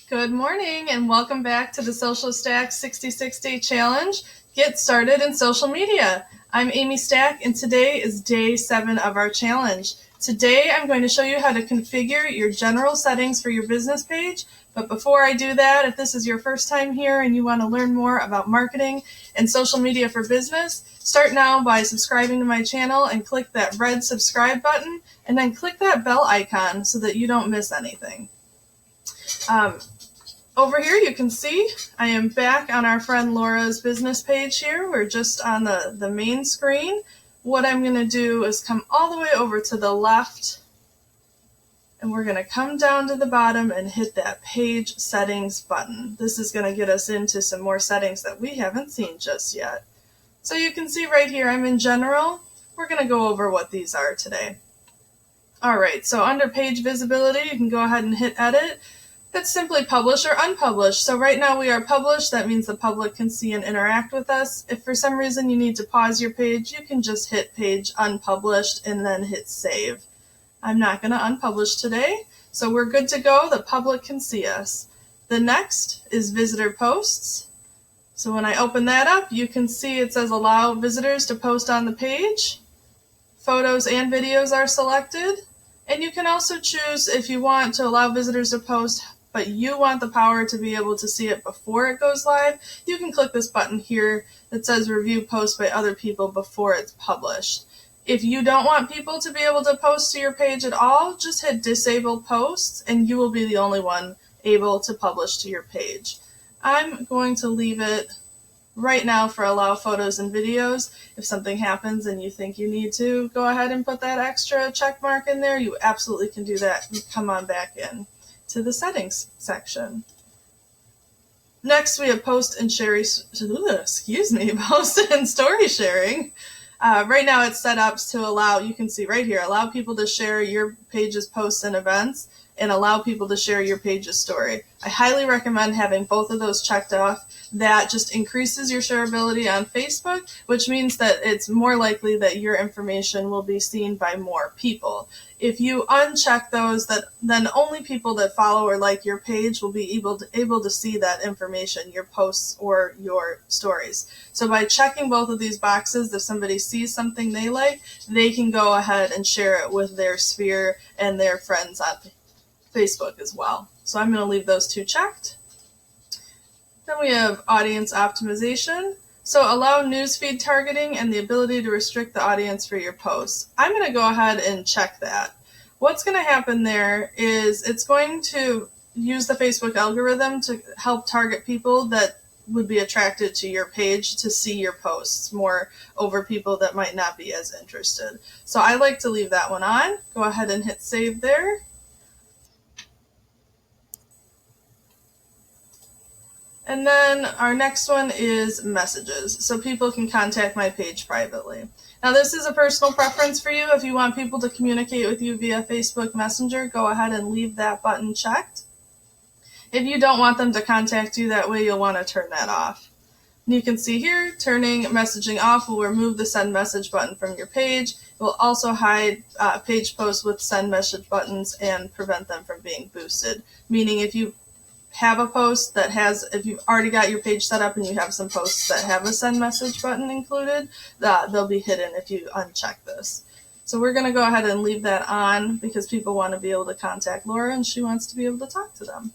Good morning and welcome back to the Social Stack 60-60 Challenge. Get started in social media. I'm Amy Stack and today is day 7 of our challenge. Today I'm going to show you how to configure your general settings for your business page. But before I do that, if this is your first time here and you want to learn more about marketing and social media for business, start now by subscribing to my channel and click that red subscribe button and then click that bell icon so that you don't miss anything. Over here you can see I am back on our friend Laura's business page here. We're just on the main screen. What I'm going to do is come all the way over to the left and we're going to come down to the bottom and hit that page settings button. This is going to get us into some more settings that we haven't seen just yet. So you can see right here I'm in general. We're going to go over what these are today. Alright, so under page visibility you can go ahead and hit edit. That's simply publish or unpublish. So right now we are published. That means the public can see and interact with us. If for some reason you need to pause your page, you can just hit page unpublished and then hit save. I'm not going to unpublish today, so we're good to go. The public can see us. The next is visitor posts. So when I open that up, you can see it says allow visitors to post on the page. Photos and videos are selected. And you can also choose if you want to allow visitors to post, but you want the power to be able to see it before it goes live, you can click this button here that says review posts by other people before it's published. If you don't want people to be able to post to your page at all, just hit disable posts and you will be the only one able to publish to your page. I'm going to leave it right now for allow photos and videos. If something happens and you think you need to go ahead and put that extra check mark in there, you absolutely can do that and come on back in to the settings section. Next we have post and story sharing. Right now it's set up to allow, you can see right here, allow people to share your page's posts and events and allow people to share your page's story. I highly recommend having both of those checked off. That just increases your shareability on Facebook, which means that it's more likely that your information will be seen by more people. If you uncheck those, then only people that follow or like your page will be able to see that information, your posts or your stories. So by checking both of these boxes, if somebody sees something they like, they can go ahead and share it with their sphere and their friends on Facebook as well. So I'm going to leave those two checked. Then we have audience optimization. So allow newsfeed targeting and the ability to restrict the audience for your posts. I'm going to go ahead and check that. What's going to happen there is it's going to use the Facebook algorithm to help target people that would be attracted to your page to see your posts more over people that might not be as interested. So I like to leave that one on. Go ahead and hit save there. And then our next one is messages, so people can contact my page privately. Now this is a personal preference for you. If you want people to communicate with you via Facebook Messenger, go ahead and leave that button checked. If you don't want them to contact you that way, you'll want to turn that off. And you can see here, turning messaging off will remove the send message button from your page. It will also hide page posts with send message buttons and prevent them from being boosted, meaning if you have a post that has, if you've already got your page set up and you have some posts that have a send message button included, they'll be hidden if you uncheck this. So we're going to go ahead and leave that on because people want to be able to contact Laura and she wants to be able to talk to them.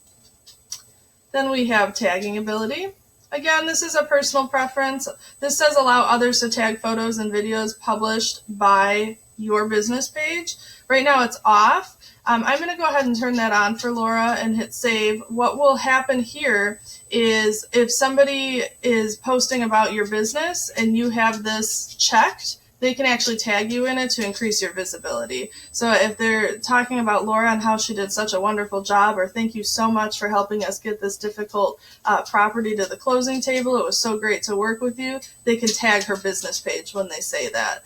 Then we have tagging ability. Again, this is a personal preference. This says allow others to tag photos and videos published by your business page. Right now it's off. I'm going to go ahead and turn that on for Laura and hit save. What will happen here is if somebody is posting about your business and you have this checked, they can actually tag you in it to increase your visibility. So if they're talking about Laura and how she did such a wonderful job, or thank you so much for helping us get this difficult property to the closing table, it was so great to work with you, they can tag her business page when they say that.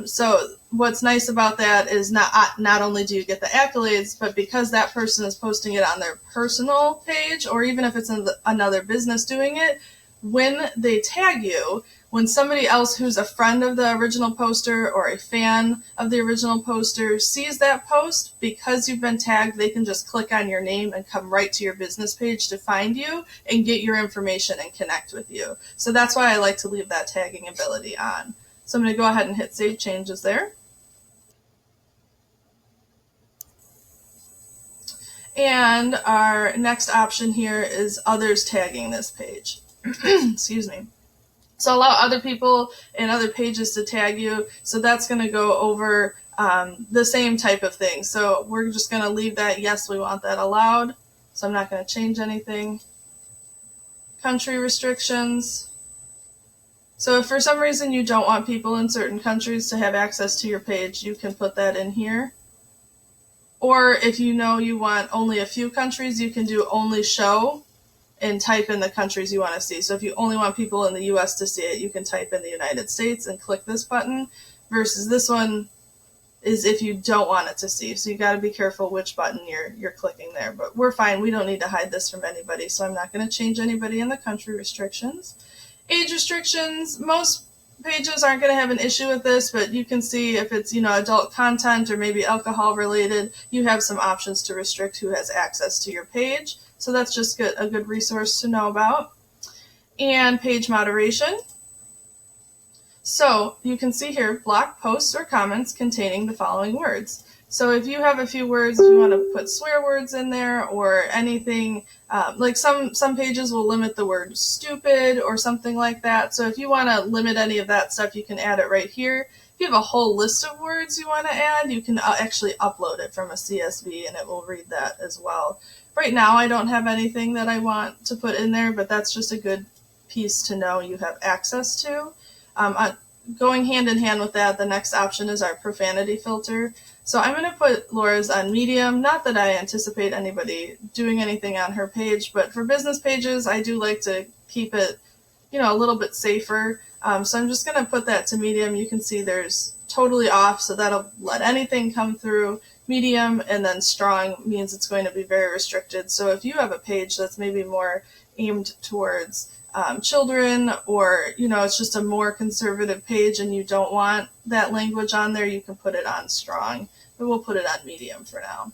So what's nice about that is not only do you get the accolades, but because that person is posting it on their personal page, or even if it's in another business doing it, when they tag you, when somebody else who's a friend of the original poster or a fan of the original poster sees that post, because you've been tagged, they can just click on your name and come right to your business page to find you and get your information and connect with you. So that's why I like to leave that tagging ability on. So I'm going to go ahead and hit Save Changes there. And our next option here is others tagging this page. Excuse me. So allow other people and other pages to tag you. So that's going to go over the same type of thing. So we're just going to leave that, yes, we want that allowed. So I'm not going to change anything. Country restrictions. So if for some reason you don't want people in certain countries to have access to your page, you can put that in here. Or if you know you want only a few countries, you can do only show and type in the countries you want to see. So if you only want people in the US to see it, you can type in the United States and click this button, versus this one is if you don't want it to see. So you got to be careful which button you're clicking there. But we're fine. We don't need to hide this from anybody. So I'm not going to change anybody in the country restrictions. Age restrictions, most pages aren't going to have an issue with this, but you can see if it's, adult content or maybe alcohol related, you have some options to restrict who has access to your page. So that's just a good resource to know about. And page moderation. So you can see here, block posts or comments containing the following words. So if you have a few words, if you want to put swear words in there or anything, like some pages will limit the word stupid or something like that. So if you want to limit any of that stuff, you can add it right here. If you have a whole list of words you want to add, you can actually upload it from a CSV and it will read that as well. Right now, I don't have anything that I want to put in there, but that's just a good piece to know you have access to. Going hand in hand with that, the next option is our profanity filter. So I'm going to put Laura's on medium. Not that I anticipate anybody doing anything on her page, but for business pages, I do like to keep it, a little bit safer. So I'm just going to put that to medium. You can see there's totally off, so that'll let anything come through. Medium, and then strong means it's going to be very restricted. So if you have a page that's maybe more aimed towards children, or it's just a more conservative page and you don't want that language on there, you can put it on strong, but we'll put it on medium for now.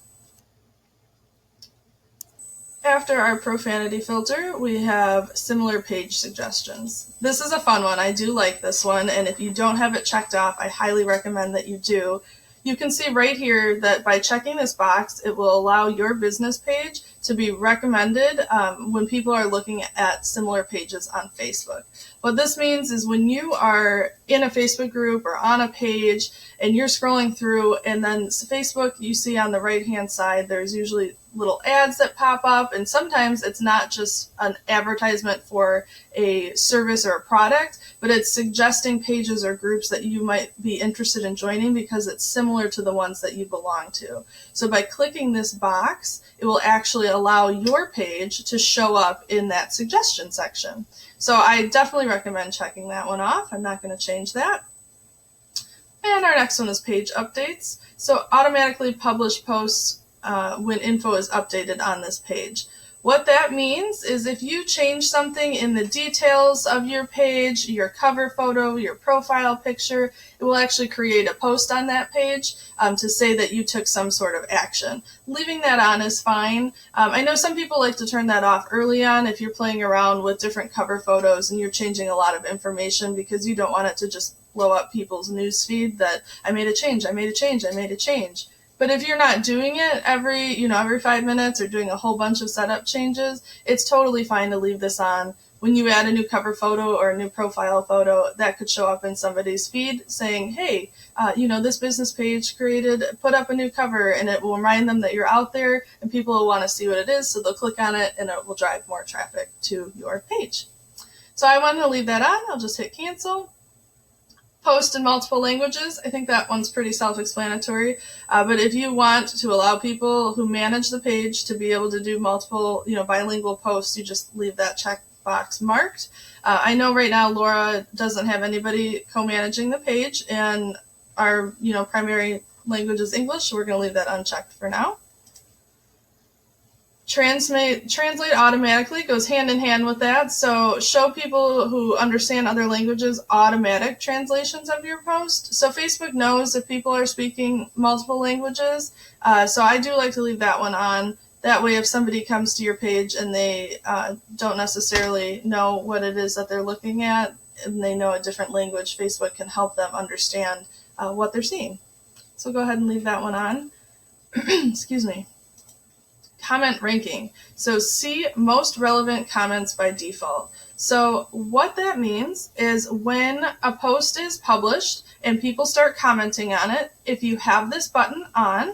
After our profanity filter, we have similar page suggestions. This is a fun one. I do like this one, and if you don't have it checked off, I highly recommend that you do. You can see right here that by checking this box, it will allow your business page to be recommended when people are looking at similar pages on Facebook. What this means is when you are in a Facebook group or on a page and you're scrolling through, and then Facebook, you see on the right-hand side, there's usually little ads that pop up, and sometimes it's not just an advertisement for a service or a product, but it's suggesting pages or groups that you might be interested in joining because it's similar to the ones that you belong to. So by clicking this box, it will actually allow your page to show up in that suggestion section. So I definitely recommend checking that one off. I'm not going to change that. And our next one is page updates. So automatically publish posts when info is updated on this page. What that means is if you change something in the details of your page, your cover photo, your profile picture, it will actually create a post on that page to say that you took some sort of action. Leaving that on is fine. I know some people like to turn that off early on if you're playing around with different cover photos and you're changing a lot of information because you don't want it to just blow up people's news feed that I made a change, I made a change, I made a change. But if you're not doing it every 5 minutes or doing a whole bunch of setup changes, it's totally fine to leave this on. When you add a new cover photo or a new profile photo, that could show up in somebody's feed saying, hey, this business page put up a new cover, and it will remind them that you're out there and people will want to see what it is, so they'll click on it and it will drive more traffic to your page. So I want to leave that on. I'll just hit cancel. Post in multiple languages. I think that one's pretty self-explanatory. But if you want to allow people who manage the page to be able to do multiple, bilingual posts, you just leave that checkbox marked. I know right now Laura doesn't have anybody co-managing the page, and our, primary language is English, so we're going to leave that unchecked for now. Translate automatically goes hand in hand with that. So show people who understand other languages automatic translations of your post. So Facebook knows if people are speaking multiple languages. So I do like to leave that one on. That way, if somebody comes to your page and they don't necessarily know what it is that they're looking at, and they know a different language, Facebook can help them understand what they're seeing. So go ahead and leave that one on. Excuse me. Comment ranking. So see most relevant comments by default. So what that means is when a post is published and people start commenting on it, if you have this button on,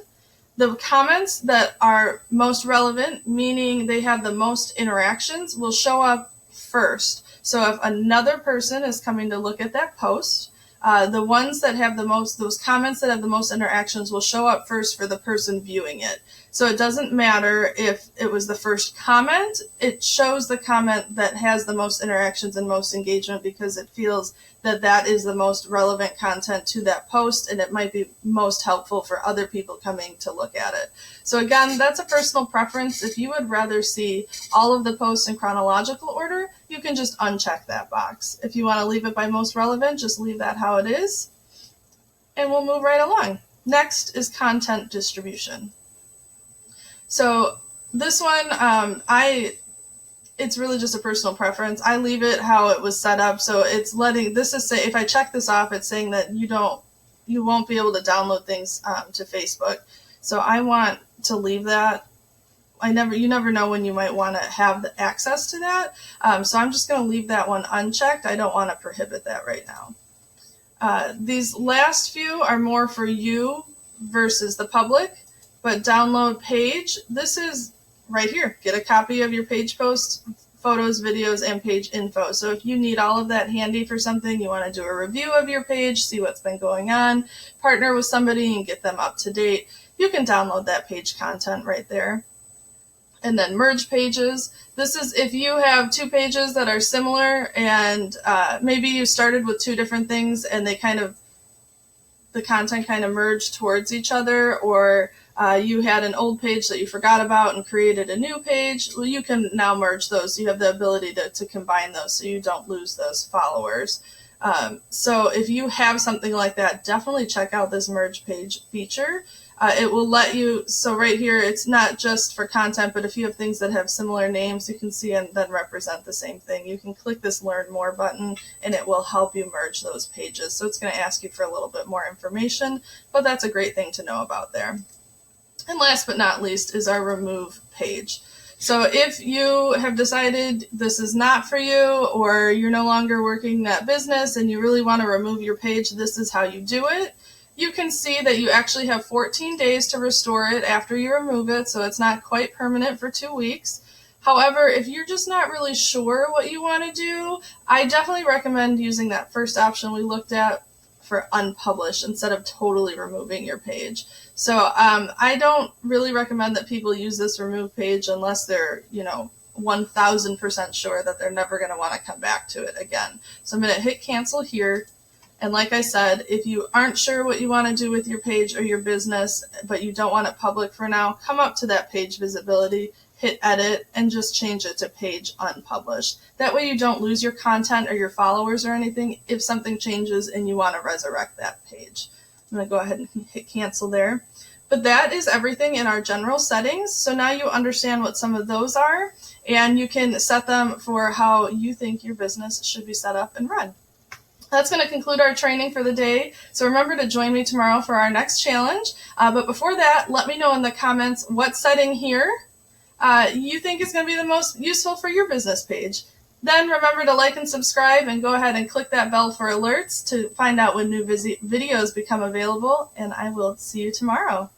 the comments that are most relevant, meaning they have the most interactions, will show up first. So if another person is coming to look at that post, the ones that have those comments that have the most interactions will show up first for the person viewing it. So it doesn't matter if it was the first comment, it shows the comment that has the most interactions and most engagement because it feels that that is the most relevant content to that post and it might be most helpful for other people coming to look at it. So again, that's a personal preference. If you would rather see all of the posts in chronological order, you can just uncheck that box. If you want to leave it by most relevant, just leave that how it is. And we'll move right along. Next is content distribution. So this one, it's really just a personal preference. I leave it how it was set up. So it's if I check this off, it's saying that you won't be able to download things to Facebook. So I want to leave that. You never know when you might want to have the access to that. So I'm just going to leave that one unchecked. I don't want to prohibit that right now. These last few are more for you versus the public, but download page, this is right here. Get a copy of your page posts, photos, videos, and page info. So if you need all of that handy for something, you want to do a review of your page, see what's been going on, partner with somebody and get them up to date, you can download that page content right there. And then merge pages. This is if you have two pages that are similar and maybe you started with two different things and the content kind of merged towards each other, or you had an old page that you forgot about and created a new page, well, you can now merge those. You have the ability to combine those so you don't lose those followers. So if you have something like that, definitely check out this merge page feature. It will let you, so right here, it's not just for content, but if you have things that have similar names, you can see and then represent the same thing. You can click this Learn More button, and it will help you merge those pages. So it's going to ask you for a little bit more information, but that's a great thing to know about there. And last but not least is our Remove page. So if you have decided this is not for you, or you're no longer working that business and you really want to remove your page, this is how you do it. You can see that you actually have 14 days to restore it after you remove it, so it's not quite permanent for 2 weeks. However, if you're just not really sure what you want to do, I definitely recommend using that first option we looked at for unpublished instead of totally removing your page. So I don't really recommend that people use this remove page unless they're, 1000% sure that they're never going to want to come back to it again. So I'm going to hit cancel here. And like I said, if you aren't sure what you want to do with your page or your business, but you don't want it public for now, come up to that page visibility, hit edit, and just change it to page unpublished. That way you don't lose your content or your followers or anything if something changes and you want to resurrect that page. I'm going to go ahead and hit cancel there. But that is everything in our general settings. So now you understand what some of those are, and you can set them for how you think your business should be set up and run. That's going to conclude our training for the day. So remember to join me tomorrow for our next challenge. But before that, let me know in the comments what setting here you think is going to be the most useful for your business page. Then remember to like and subscribe and go ahead and click that bell for alerts to find out when new videos become available. And I will see you tomorrow.